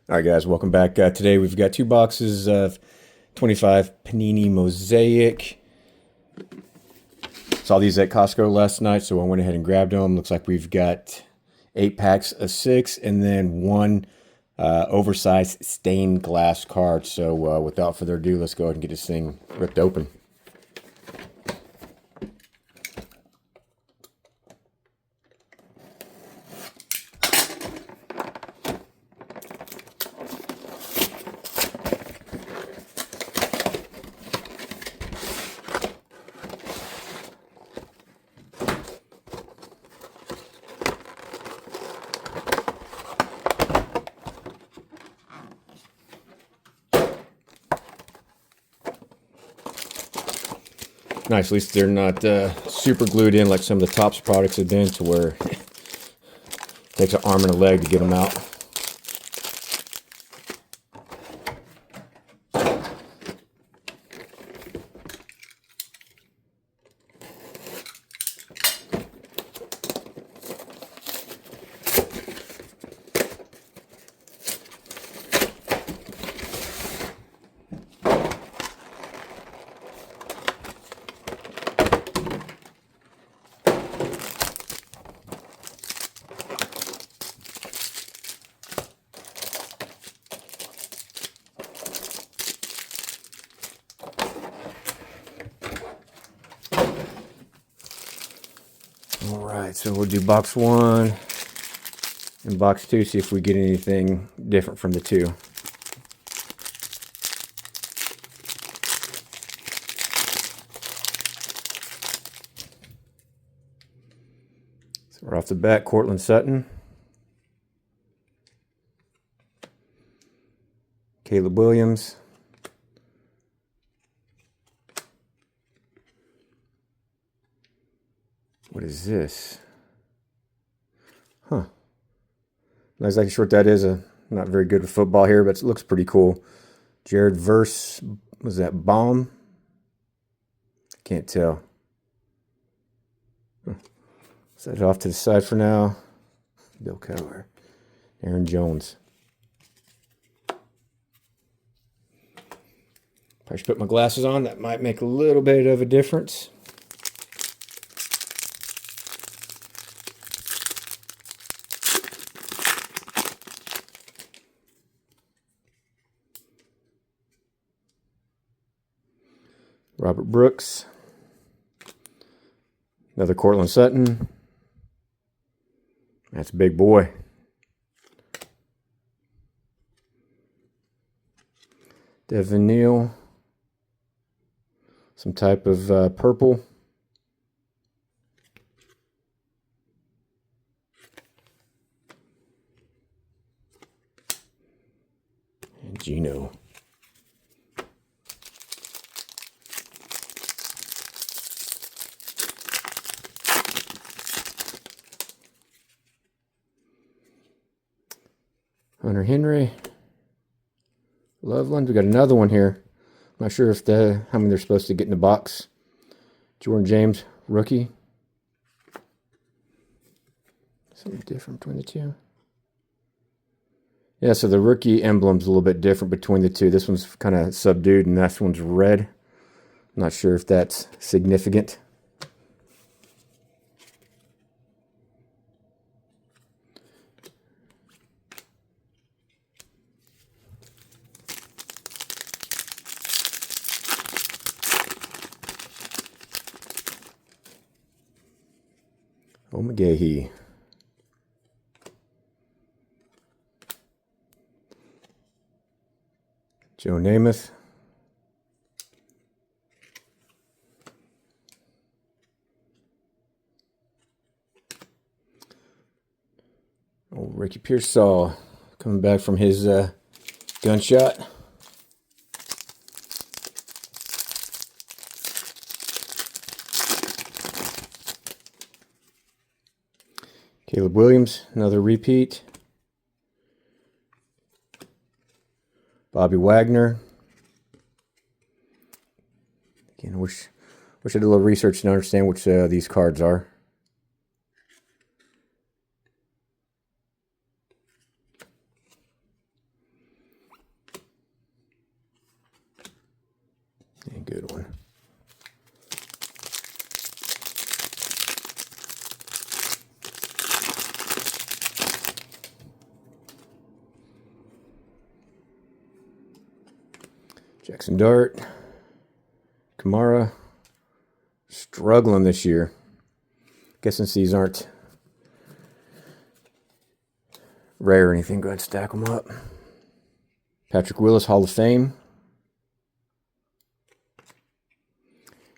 All right, guys, welcome back. Today we've got two boxes of 25 Panini Mosaic. Saw these at Costco last night, so I went ahead and grabbed them. Looks like we've got 8 packs of 6 and then one oversized stained glass card. So without further ado, let's go ahead and get this thing ripped open. Nice, at least they're not super glued in like some of the Topps products have been, to where it takes an arm and a leg to get them out. All right, so we'll do box 1 and box 2, see if we get anything different from the two. So right off the bat, Cortland Sutton, Caleb Williams, what is this? Huh. Not exactly sure what that is. Not very good with football here, but it looks pretty cool. Jared Verse, was that Baum? Can't tell. Set it off to the side for now. Bill Cowher. Aaron Jones. I should put my glasses on. That might make a little bit of a difference. Robert Brooks. Another Cortland Sutton. That's a big boy. Devin Neal. Some type of purple. And Gino. Hunter Henry. Loveland. We got another one here. I'm not sure if how many they're supposed to get in the box. Jordan James, rookie. Something different between the two. Yeah, so the rookie emblem's a little bit different between the two. This one's kind of subdued and that one's red. I'm not sure if that's significant. McGahee. Joe Namath. Old Ricky Pearsall coming back from his gunshot. Caleb Williams, another repeat. Bobby Wagner. Again, I wish I did a little research to understand which these cards are. good one. Jackson Dart. Kamara. Struggling this year. Guessing these aren't rare or anything. Go ahead and stack them up. Patrick Willis, Hall of Fame.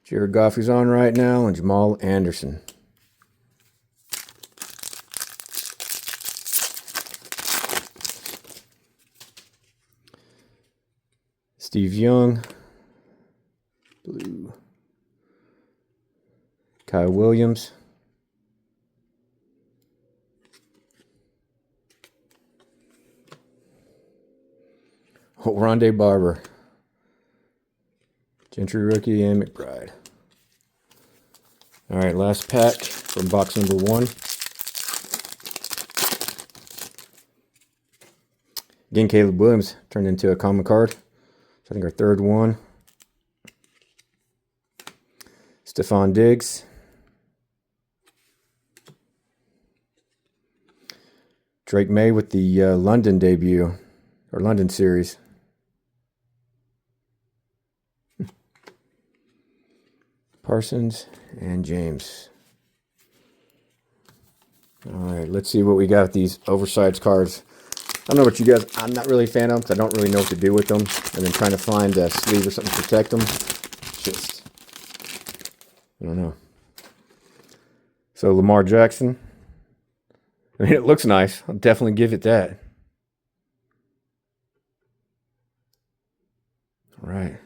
Jared Goff, who's on right now, and Jamal Anderson. Steve Young. Blue. Kai Williams. Rondé Barber. Gentry rookie and McBride. All right, last pack from box number 1. Again, Caleb Williams turned into a common card. So I think our third one. Stephon Diggs. Drake May with the London debut, or London series. Parsons and James. All right, let's see what we got with these oversized cards. I don't know what you guys, I'm not really a fan of them, because I don't really know what to do with them. And then trying to find a sleeve or something to protect them. Just, I don't know. So Lamar Jackson. I mean, it looks nice. I'll definitely give it that. All right.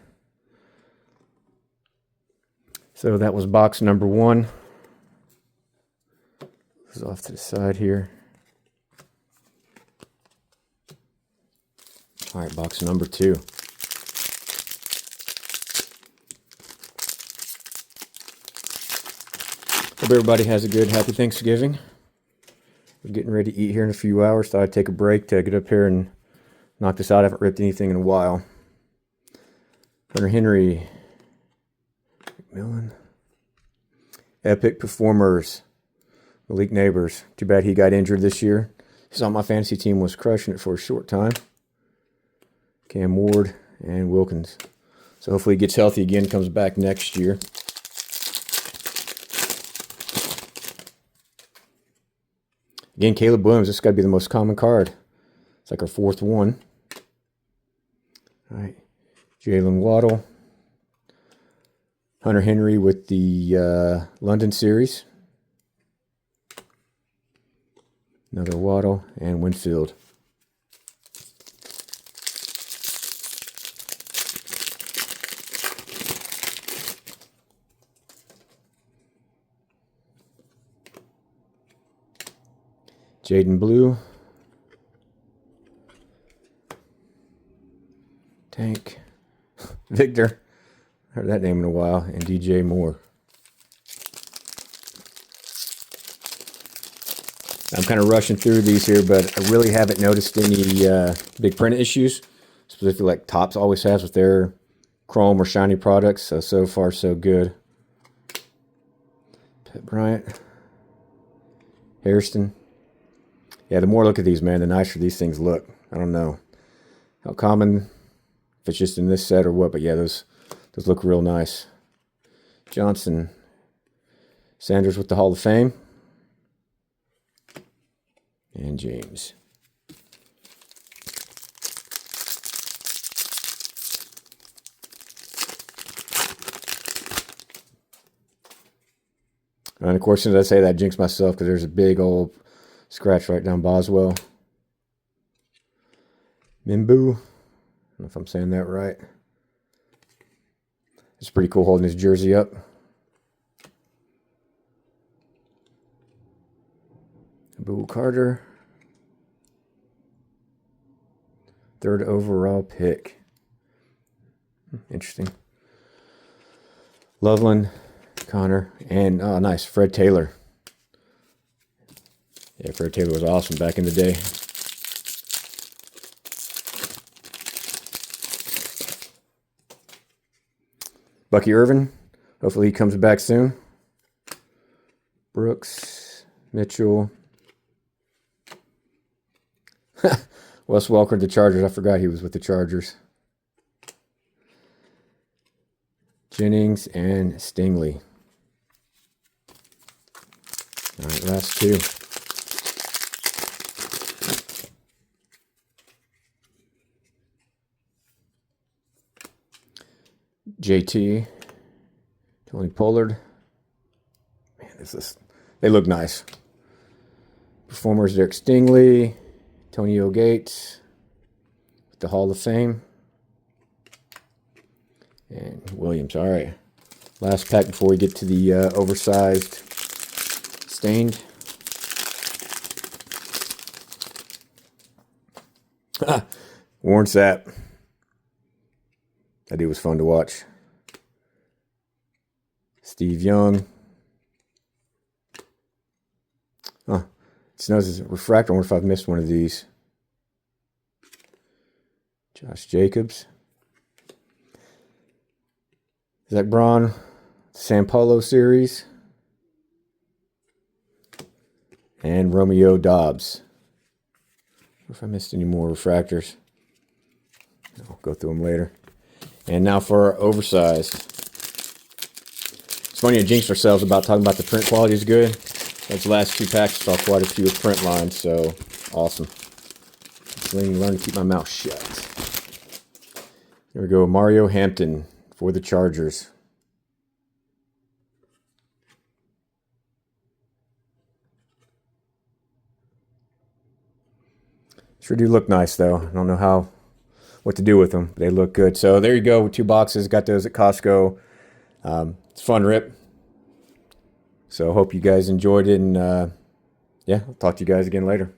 So that was box number 1. This is off to the side here. All right, box number 2. Hope everybody has a good, happy Thanksgiving. We're getting ready to eat here in a few hours. Thought I'd take a break to get up here and knock this out. I haven't ripped anything in a while. Hunter Henry. McMillan. Epic Performers. Malik Neighbors. Too bad he got injured this year. He's on my fantasy team, was crushing it for a short time. Cam Ward and Wilkins. So hopefully he gets healthy again, comes back next year. Again, Caleb Williams, this has got to be the most common card. It's like our 4th one. All right. Jalen Waddle. Hunter Henry with the London series. Another Waddle and Winfield. Jaden Blue. Tank. Victor. Heard that name in a while. And DJ Moore. I'm kind of rushing through these here, but I really haven't noticed any big print issues. Specifically like Topps always has with their chrome or shiny products. So far, so good. Pat Bryant. Hairston. Yeah, the more I look at these, man, the nicer these things look. I don't know how common, if it's just in this set or what, but yeah, those look real nice. Johnson. Sanders with the Hall of Fame. And James. And of course, as I say that, I jinx myself because there's a big old scratch right down Boswell. Mimbu. I don't know if I'm saying that right. It's pretty cool holding his jersey up. Boo Carter. 3rd overall pick. Interesting. Loveland, Connor, and nice, Fred Taylor. Yeah, Fred Taylor was awesome back in the day. Bucky Irvin. Hopefully he comes back soon. Brooks, Mitchell. Wes Welker, the Chargers. I forgot he was with the Chargers. Jennings and Stingley. All right, last two. JT, Tony Pollard. Man, they look nice. Performers, Derek Stingley, Antonio Gates, with the Hall of Fame, and Williams. All right, last pack before we get to the oversized stained. Warren Sapp. That dude was fun to watch. Steve Young. Huh. It snows as a refractor. I wonder if I've missed one of these. Josh Jacobs. Zach Braun. San Paulo series. And Romeo Dobbs. I wonder if I missed any more refractors. I'll go through them later. And now for our oversized. It's funny to jinx ourselves about talking about the print quality is good. Those last two packs saw quite a few print lines, so awesome. Just learn to keep my mouth shut. There we go, Mario Hampton for the Chargers. Sure do look nice though. I don't know what to do with them. They look good. So there you go, 2 boxes. Got those at Costco. It's a fun rip. So hope you guys enjoyed it, and yeah, I'll talk to you guys again later.